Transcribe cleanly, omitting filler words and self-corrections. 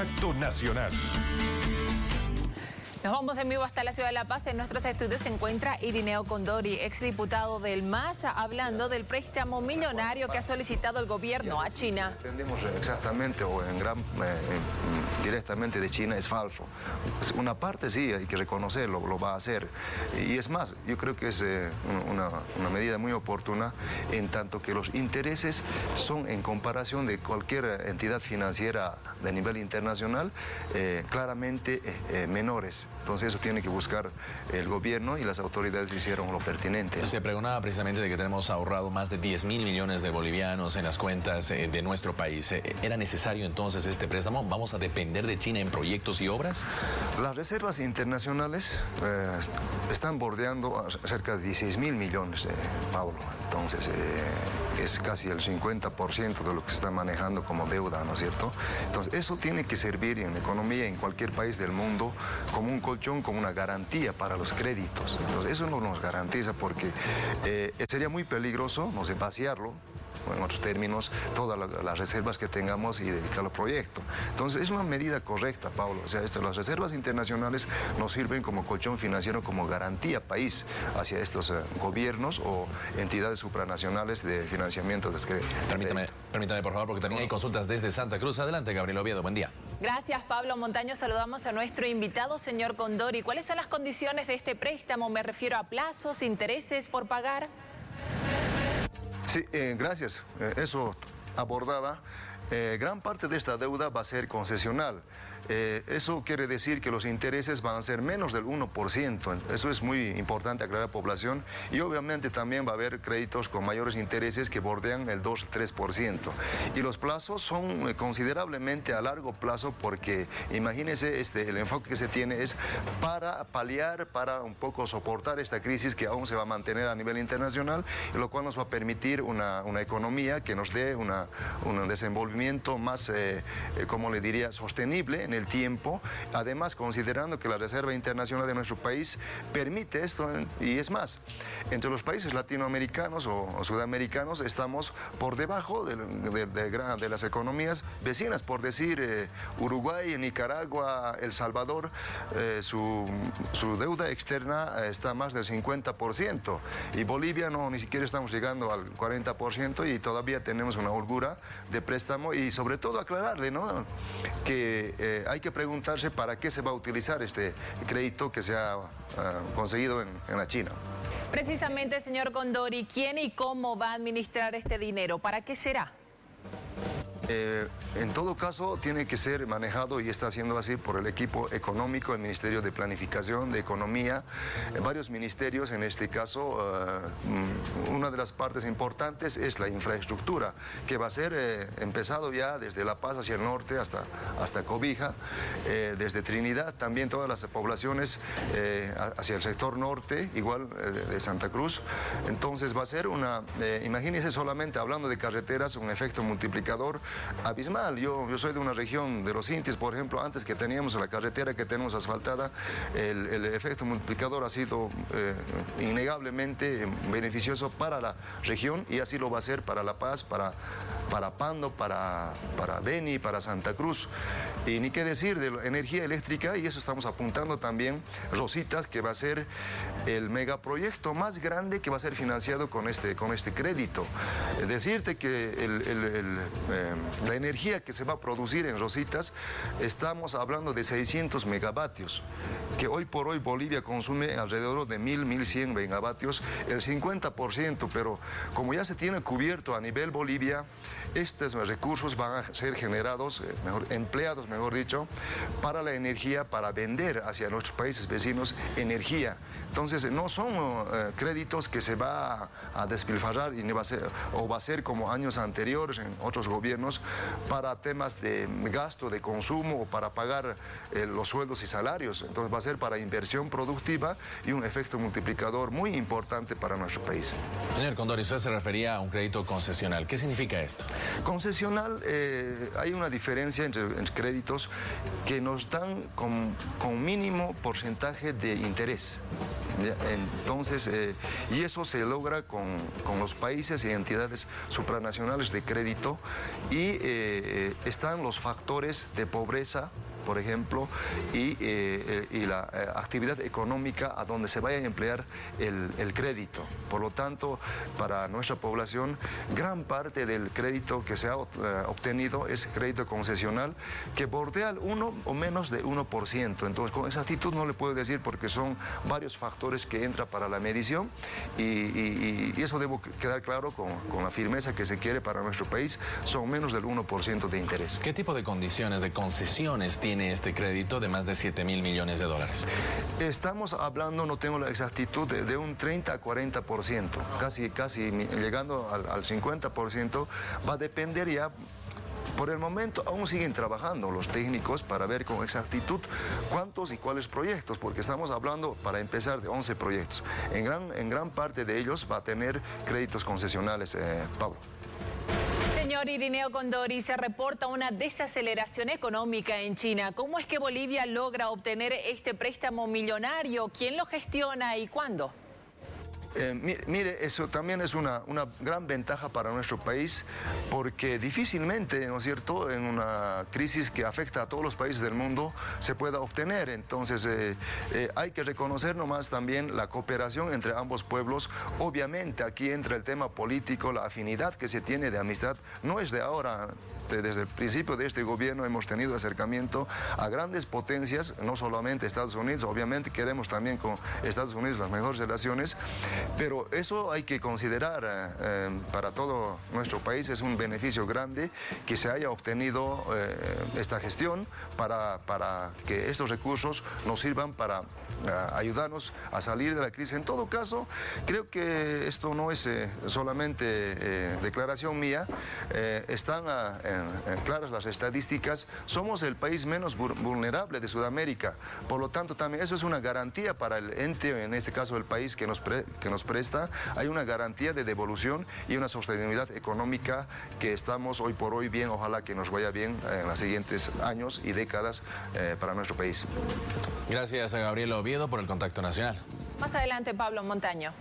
Contacto Nacional. Nos vamos en vivo hasta la ciudad de La Paz. En nuestros estudios se encuentra Irineo Condori, exdiputado del MAS, hablando del préstamo millonario que ha solicitado el gobierno a China. Dependemos exactamente o directamente de China es falso. Una parte sí, hay que reconocerlo, lo va a hacer. Y es más, yo creo que es una medida muy oportuna en tanto que los intereses son en comparación de cualquier entidad financiera de nivel internacional claramente menores. Entonces eso tiene que buscar el gobierno y las autoridades hicieron lo pertinente. Se pregonaba precisamente de que tenemos ahorrado más de 10.000 millones de bolivianos en las cuentas de nuestro país. ¿Era necesario entonces este préstamo? ¿Vamos a depender de China en proyectos y obras? Las reservas internacionales están bordeando cerca de 16.000 millones, Pablo. Entonces es casi el 50% de lo que se está manejando como deuda, ¿no es cierto? Entonces eso tiene que servir en economía en cualquier país del mundo como un colchón, como una garantía para los créditos. Entonces eso no nos garantiza porque sería muy peligroso, no sé, vaciarlo, en otros términos, todas las reservas que tengamos y dedicarlo al proyecto. Entonces, es una medida correcta, Pablo. O sea, las reservas internacionales nos sirven como colchón financiero, como garantía país hacia estos gobiernos o entidades supranacionales de financiamiento de crédito. Permítame, por favor, porque también hay consultas desde Santa Cruz. Adelante, Gabriel Oviedo, buen día. Gracias, Pablo Montaño. Saludamos a nuestro invitado, señor Condori. ¿Cuáles son las condiciones de este préstamo? Me refiero a plazos, intereses por pagar. Sí, gracias. Eso abordaba. Gran parte de esta deuda va a ser concesional. Eso quiere decir que los intereses van a ser menos del 1%. Eso es muy importante aclarar a la población. Y obviamente también va a haber créditos con mayores intereses que bordean el 2-3%. Y los plazos son considerablemente a largo plazo porque, imagínense, el enfoque que se tiene es para paliar, para un poco soportar esta crisis que aún se va a mantener a nivel internacional, y lo cual nos va a permitir una economía que nos dé un desenvolvimiento más, como le diría, sostenible en el tiempo, además considerando que la Reserva Internacional de nuestro país permite esto, y es más, entre los países latinoamericanos o sudamericanos estamos por debajo de las economías vecinas, por decir Uruguay, Nicaragua, El Salvador, su deuda externa está más del 50%, y Bolivia ni siquiera estamos llegando al 40%, y todavía tenemos una holgura de préstamo, y sobre todo aclararle, ¿no?, que hay que preguntarse para qué se va a utilizar este crédito que se ha conseguido en la China. Precisamente, señor Condori, ¿quién y cómo va a administrar este dinero? ¿Para qué será? En todo caso, tiene que ser manejado, y está siendo así, por el equipo económico, el Ministerio de Planificación, de Economía, varios ministerios. En este caso, una de las partes importantes es la infraestructura, que va a ser empezado ya desde La Paz hacia el norte hasta Cobija, desde Trinidad, también todas las poblaciones hacia el sector norte, igual de Santa Cruz. Entonces va a ser imagínense, solamente hablando de carreteras, un efecto multiplicador abismal. Yo soy de una región de los Intis, por ejemplo. Antes que teníamos la carretera que tenemos asfaltada, el efecto multiplicador ha sido innegablemente beneficioso para la región, y así lo va a ser para La Paz, para Pando, para Beni, para Santa Cruz. Y ni qué decir de la energía eléctrica, y eso estamos apuntando también, Rositas, que va a ser el megaproyecto más grande que va a ser financiado con este crédito. Decirte que la energía que se va a producir en Rositas, estamos hablando de 600 megavatios, que hoy por hoy Bolivia consume alrededor de 1.100 megavatios, el 50%, pero como ya se tiene cubierto a nivel Bolivia, estos recursos van a ser generados, empleados, mejor dicho, para la energía, para vender hacia nuestros países vecinos energía. Entonces, no son créditos que se va a despilfarrar y va a ser como años anteriores en otros gobiernos para temas de gasto, de consumo, o para pagar los sueldos y salarios. Entonces va a ser para inversión productiva y un efecto multiplicador muy importante para nuestro país. Señor Condori, usted se refería a un crédito concesional. ¿Qué significa esto? Concesional, hay una diferencia entre créditos que nos dan con mínimo porcentaje de interés. Entonces, y eso se logra con los países y entidades supranacionales de crédito, y y están los factores de pobreza, por ejemplo, y la actividad económica a donde se vaya a emplear el crédito. Por lo tanto, para nuestra población, gran parte del crédito que se ha obtenido es crédito concesional que bordea el 1 o menos de 1%. Entonces, con exactitud no le puedo decir porque son varios factores que entran para la medición y eso debo quedar claro con la firmeza que se quiere para nuestro país, son menos del 1% de interés. ¿Qué tipo de condiciones, de concesiones tiene este crédito de más de 7.000 millones de dólares? Estamos hablando, no tengo la exactitud, de un 30 a 40%, casi llegando al 50%, va a depender ya. Por el momento aún siguen trabajando los técnicos para ver con exactitud cuántos y cuáles proyectos, porque estamos hablando, para empezar, de 11 proyectos. En gran parte de ellos va a tener créditos concesionales, Pablo. Señor Irineo Condori, se reporta una desaceleración económica en China. ¿Cómo es que Bolivia logra obtener este préstamo millonario? ¿Quién lo gestiona y cuándo? Mire, eso también es una gran ventaja para nuestro país, porque difícilmente, ¿no es cierto?, en una crisis que afecta a todos los países del mundo se pueda obtener. Entonces, hay que reconocer nomás también la cooperación entre ambos pueblos. Obviamente, aquí entra el tema político, la afinidad que se tiene de amistad, no es de ahora. Desde el principio de este gobierno hemos tenido acercamiento a grandes potencias, no solamente Estados Unidos, obviamente queremos también con Estados Unidos las mejores relaciones, pero eso hay que considerar para todo nuestro país. Es un beneficio grande que se haya obtenido esta gestión para que estos recursos nos sirvan para ayudarnos a salir de la crisis. En todo caso, creo que esto no es solamente declaración mía, están claras las estadísticas. Somos el país menos vulnerable de Sudamérica, por lo tanto también eso es una garantía para el ente, en este caso el país que nos presta. Hay una garantía de devolución y una sostenibilidad económica que estamos hoy por hoy bien. Ojalá que nos vaya bien en los siguientes años y décadas para nuestro país. Gracias a Gabriel Oviedo por el Contacto Nacional. Más adelante, Pablo Montaño.